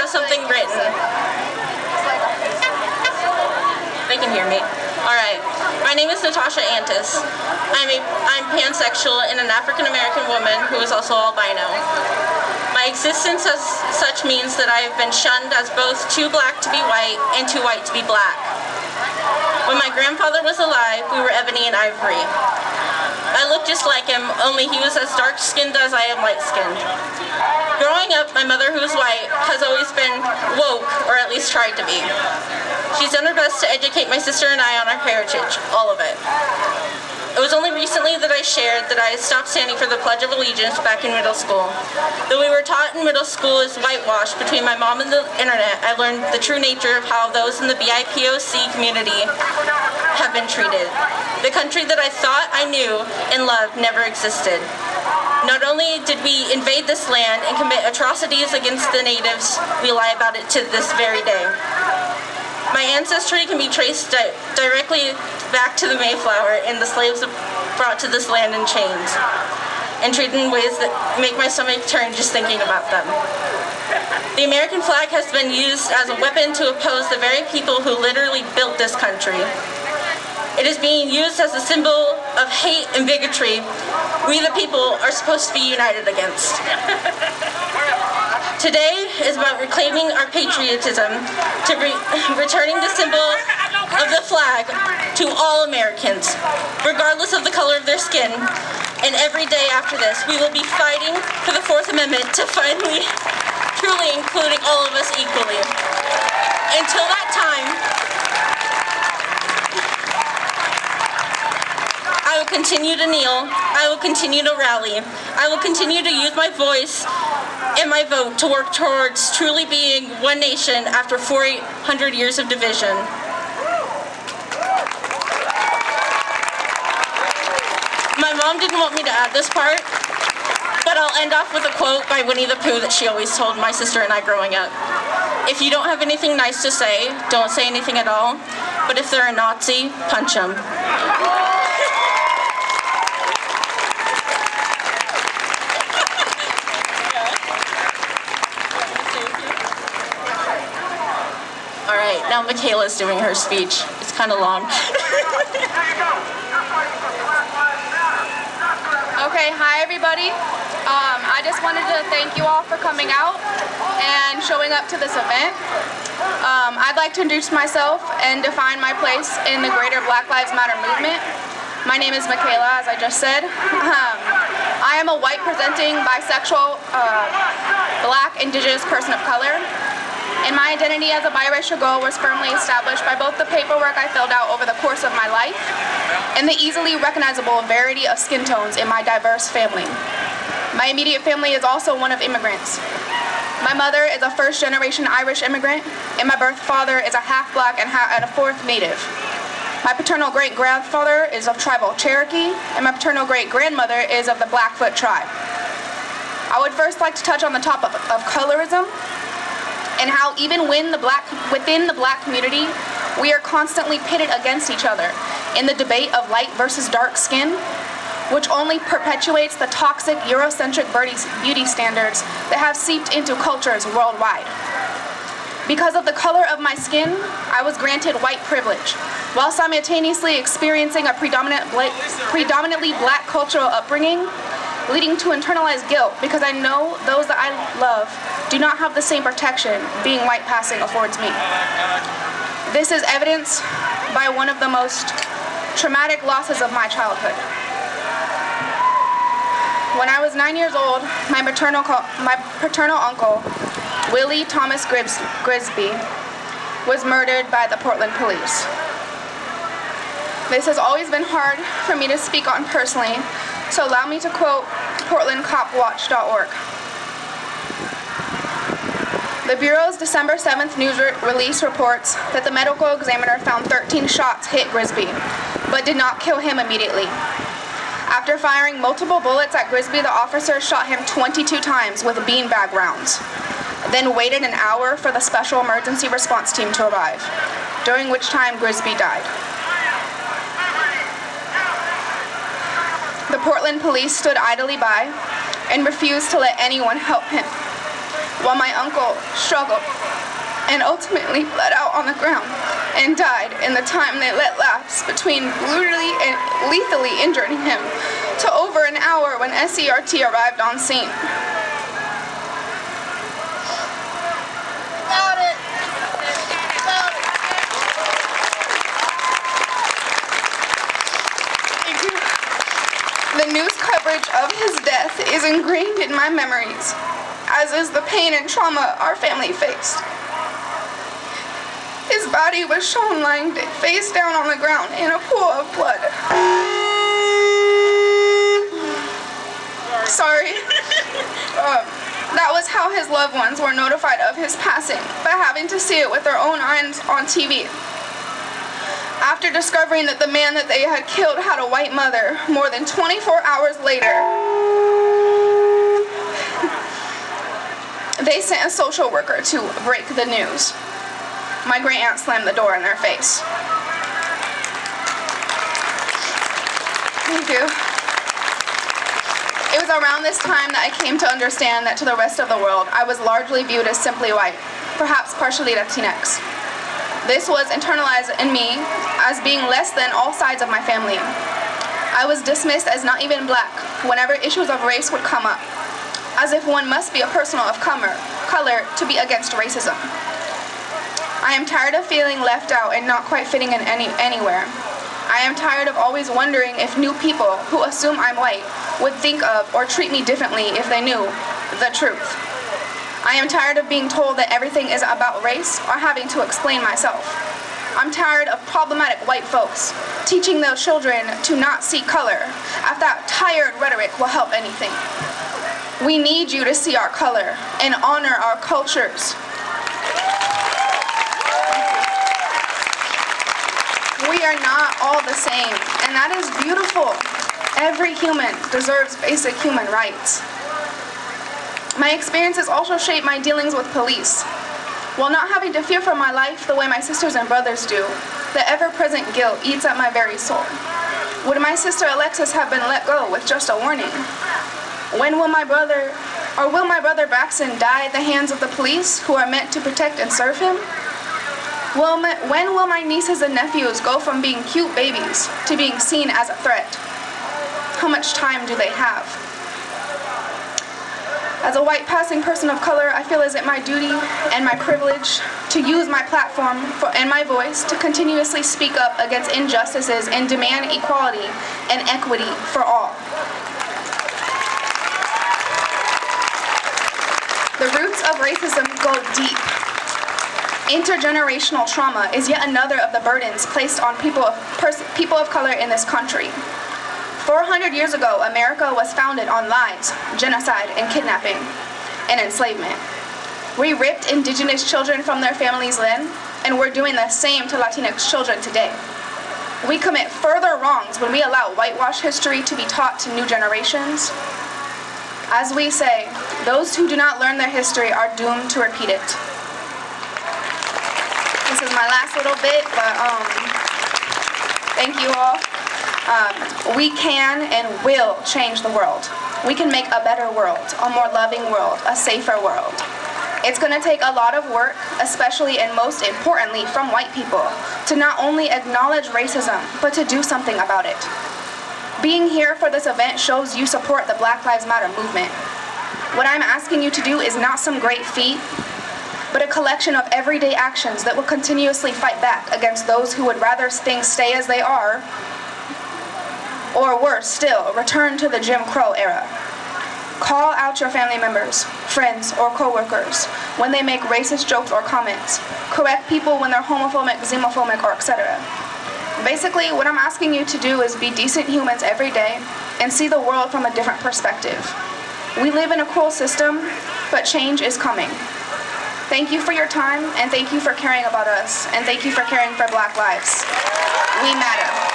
has something written. They can hear me. All right. My name is Natascha I'm pansexual and an African American woman who is also albino. My existence as such means that I have been shunned as both too black to be white and too white to be black. When my grandfather was alive, we were ebony and ivory. I look just like him, only he was as dark-skinned as I am light-skinned. Growing up, my mother, who is white, has always been woke, or at least tried to be. She's done her best to educate my sister and I on our heritage, all of it. It was only recently that I shared that I had stopped standing for the Pledge of Allegiance back in middle school. Though we were taught in middle school is whitewashed between my mom and the internet, I learned the true nature of how those in the BIPOC community have been treated. The country that I thought I knew and loved never existed. Not only did we invade this land and commit atrocities against the natives, we lie about it to this very day. My ancestry can be traced directly back to the Mayflower and the slaves brought to this land in chains and treated in ways that make my stomach turn just thinking about them. The American flag has been used as a weapon to oppose the very people who literally built this country. It is being used as a symbol of hate and bigotry we the people are supposed to be united against. Today is about reclaiming our patriotism, to returning the symbol of the flag to all Americans, regardless of the color of their skin. And every day after this, we will be fighting for the Fourth Amendment to finally, truly including all of us equally. Until that time, I will continue to kneel, I will continue to rally, I will continue to use my voice and my vote to work towards truly being one nation after 400 years of division. My mom didn't want me to add this part, but I'll end off with a quote by Winnie the Pooh that she always told my sister and I growing up. If you don't have anything nice to say, don't say anything at all, but if they're a Nazi, punch them. All right, now Mikayla's doing her speech. It's kind of long. Okay, hi everybody. I just wanted to thank you all for coming out and showing up to this event. I'd like to introduce myself and define my place in the greater Black Lives Matter movement. My name is Mikayla, as I just said. I am a white presenting bisexual Black Indigenous person of color. And my identity as a biracial girl was firmly established by both the paperwork I filled out over the course of my life and the easily recognizable variety of skin tones in my diverse family. My immediate family is also one of immigrants. My mother is a first-generation Irish immigrant, and my birth father is a half-Black and a fourth Native. My paternal great-grandfather is of tribal Cherokee, and my paternal great-grandmother is of the Blackfoot tribe. I would first like to touch on the topic of colorism, and how even within the Black community, we are constantly pitted against each other in the debate of light versus dark skin, which only perpetuates the toxic Eurocentric beauty standards that have seeped into cultures worldwide. Because of the color of my skin, I was granted white privilege, while simultaneously experiencing a predominantly Black cultural upbringing, leading to internalized guilt because I know those that I love do not have the same protection being white passing affords me. This is evidenced by one of the most traumatic losses of my childhood. When I was 9 years old, my paternal uncle, Willie Thomas Grisby, was murdered by the Portland police. This has always been hard for me to speak on personally, so allow me to quote PortlandCopWatch.org. The Bureau's December 7th news release reports that the medical examiner found 13 shots hit Grisby, but did not kill him immediately. After firing multiple bullets at Grisby, the officer shot him 22 times with beanbag rounds, then waited an hour for the special emergency response team to arrive, during which time Grisby died. The Portland police stood idly by and refused to let anyone help him. while my uncle struggled and ultimately bled out on the ground and died in the time they let lapse between brutally and lethally injuring him to over an hour when SERT arrived on scene. The news coverage of his death is ingrained in my memories, as is the pain and trauma our family faced. His body was shown lying face down on the ground in a pool of blood. Sorry. That was how his loved ones were notified of his passing, by having to see it with their own eyes on TV. After discovering that the man that they had killed had a white mother, more than 24 hours later, they sent a social worker to break the news. My great aunt slammed the door in their face. Thank you. It was around this time that I came to understand that to the rest of the world, I was largely viewed as simply white, perhaps partially Latinx. This was internalized in me as being less than all sides of my family. I was dismissed as not even black whenever issues of race would come up, as if one must be a person of color to be against racism. I am tired of feeling left out and not quite fitting in anywhere. I am tired of always wondering if new people who assume I'm white would think of or treat me differently if they knew the truth. I am tired of being told that everything is about race or having to explain myself. I'm tired of problematic white folks teaching their children to not see color, if that tired rhetoric will help anything. We need you to see our color and honor our cultures. We are not all the same, and that is beautiful. Every human deserves basic human rights. My experiences also shaped my dealings with police. While not having to fear for my life the way my sisters and brothers do, the ever-present guilt eats at my very soul. Would my sister Alexis have been let go with just a warning? Will my brother Braxton die at the hands of the police who are meant to protect and serve him? When will my nieces and nephews go from being cute babies to being seen as a threat? How much time do they have? As a white passing person of color, I feel as it my duty and my privilege to use my platform and my voice to continuously speak up against injustices and demand equality and equity for all. The roots of racism go deep. Intergenerational trauma is yet another of the burdens placed on people of color in this country. 400 years ago, America was founded on lies, genocide, and kidnapping, and enslavement. We ripped indigenous children from their families then, and we're doing the same to Latinx children today. We commit further wrongs when we allow whitewash history to be taught to new generations. As we say, those who do not learn their history are doomed to repeat it. This is my last little bit, but thank you all. We can and will change the world. We can make a better world, a more loving world, a safer world. It's going to take a lot of work, especially and most importantly from white people, to not only acknowledge racism, but to do something about it. Being here for this event shows you support the Black Lives Matter movement. What I'm asking you to do is not some great feat, but a collection of everyday actions that will continuously fight back against those who would rather things stay as they are, or worse still, return to the Jim Crow era. Call out your family members, friends, or coworkers when they make racist jokes or comments. Correct people when they're homophobic, xenophobic, or etc. Basically, what I'm asking you to do is be decent humans every day and see the world from a different perspective. We live in a cruel system, but change is coming. Thank you for your time, and thank you for caring about us, and thank you for caring for Black lives. We matter.